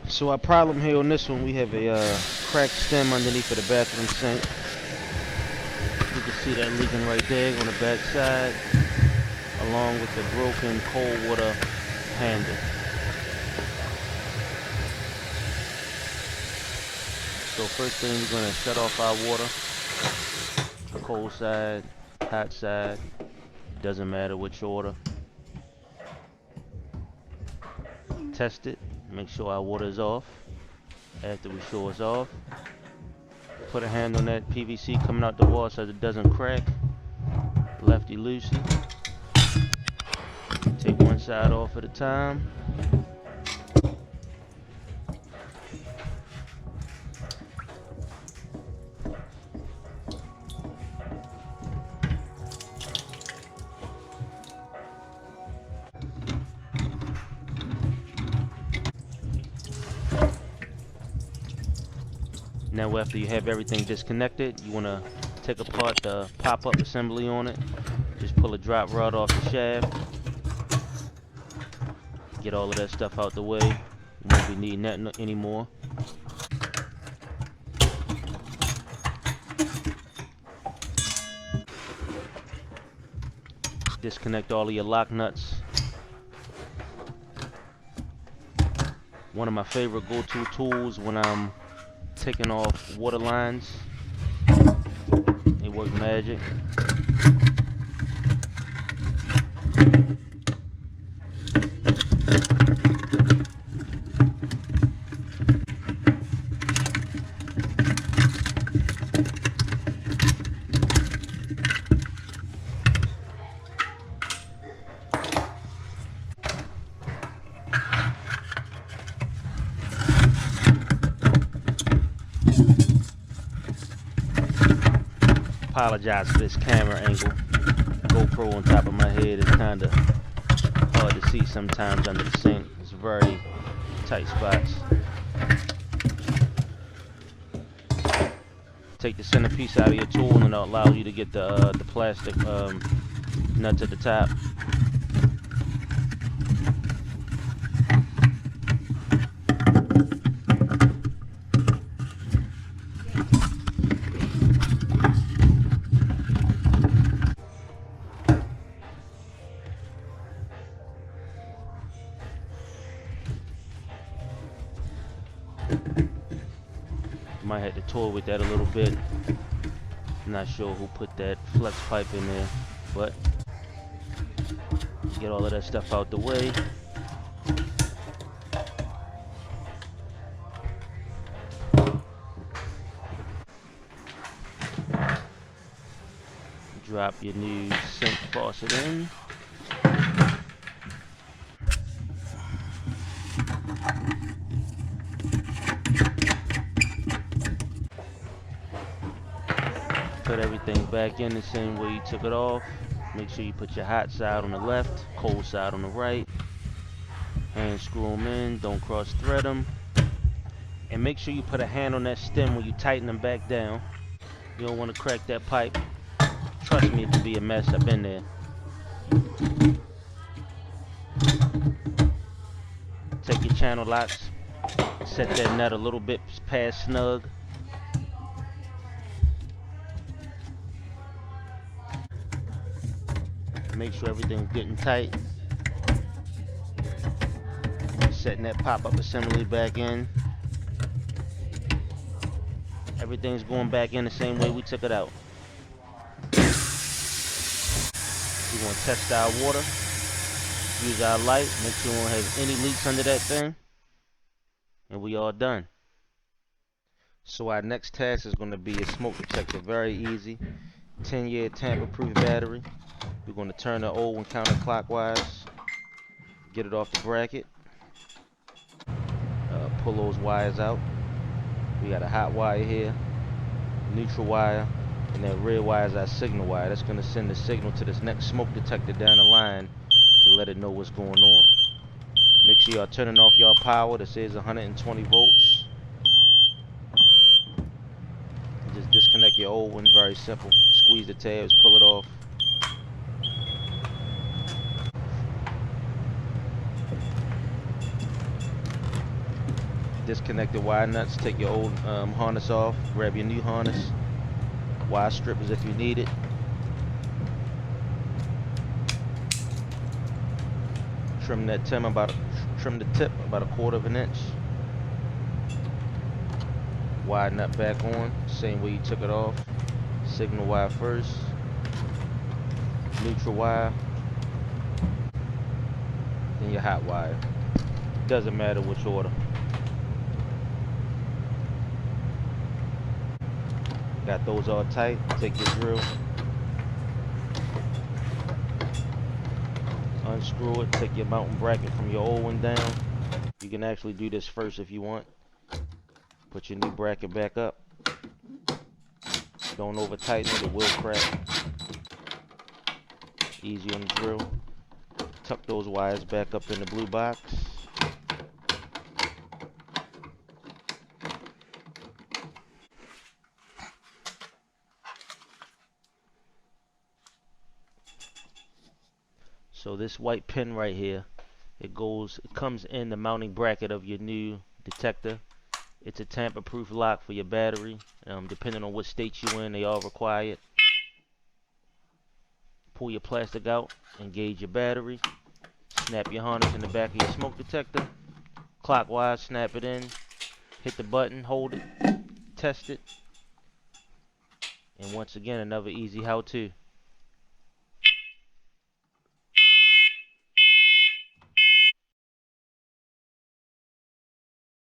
So our problem here on this one, we have a cracked stem underneath of the bathroom sink. You can see that leaking right there on the back side, along with the broken cold water handle. So first thing, we're going to shut off our water, cold side, hot side, doesn't matter which order. Test it, make sure our water is off. After we show it's off, put a hand on that PVC coming out the wall so it doesn't crack. Lefty loosey. Take one side off at a time. Now after you have everything disconnected, you want to take apart the pop-up assembly on it. Just pull a drop rod off the shaft. Get all of that stuff out the way. You won't be needing that anymore. Disconnect all of your lock nuts. One of my favorite go-to tools when I'm taking off water lines. They work magic. Apologize for this camera angle. GoPro on top of my head is kind of hard to see sometimes under the sink. It's very tight spots. Take the centerpiece out of your tool and it'll allow you to get the plastic nuts at the top. Might have to toy with that a little bit. Not sure who put that flex pipe in there, but get all of that stuff out the way. Drop your new sink faucet in. Put everything back in the same way you took it off. Make sure you put your hot side on the left, cold side on the right. Hand screw them in, don't cross thread them. And make sure you put a hand on that stem when you tighten them back down. You don't want to crack that pipe. Trust me, it can be a mess. I've been there. Take your channel locks, set that nut a little bit past snug. Make sure everything's getting tight. Setting that pop-up assembly back in. Everything's going back in the same way we took it out. We're going to test our water. Use our light. Make sure we don't have any leaks under that thing. And we all done. So our next task is going to be a smoke detector. Very easy. 10-year tamper-proof battery. We're going to turn the old one counterclockwise. Get it off the bracket. Pull those wires out. We got a hot wire here, neutral wire, and that red wire is our signal wire. That's going to send the signal to this next smoke detector down the line to let it know what's going on. Make sure y'all turning off y'all power. This is 120 volts. Just disconnect your old one. Very simple. Squeeze the tabs, pull it off. Disconnect the wire nuts, take your old harness off, grab your new harness, wire strippers if you need it. Trim that trim the tip about 1/4 of an inch. Wire nut back on, same way you took it off. Signal wire first, neutral wire, then your hot wire. Doesn't matter which order. Got those all tight. Take your drill, unscrew it, take your mounting bracket from your old one down. You can actually do this first if you want. Put your new bracket back up. Don't over tighten it, it will crack. Easy on the drill. Tuck those wires back up in the blue box. So this white pin right here, it comes in the mounting bracket of your new detector. It's a tamper-proof lock for your battery. Depending on what state you're in, they all require it. Pull your plastic out, engage your battery, snap your harness in the back of your smoke detector. Clockwise, snap it in, hit the button, hold it, test it. And once again, another easy how-to.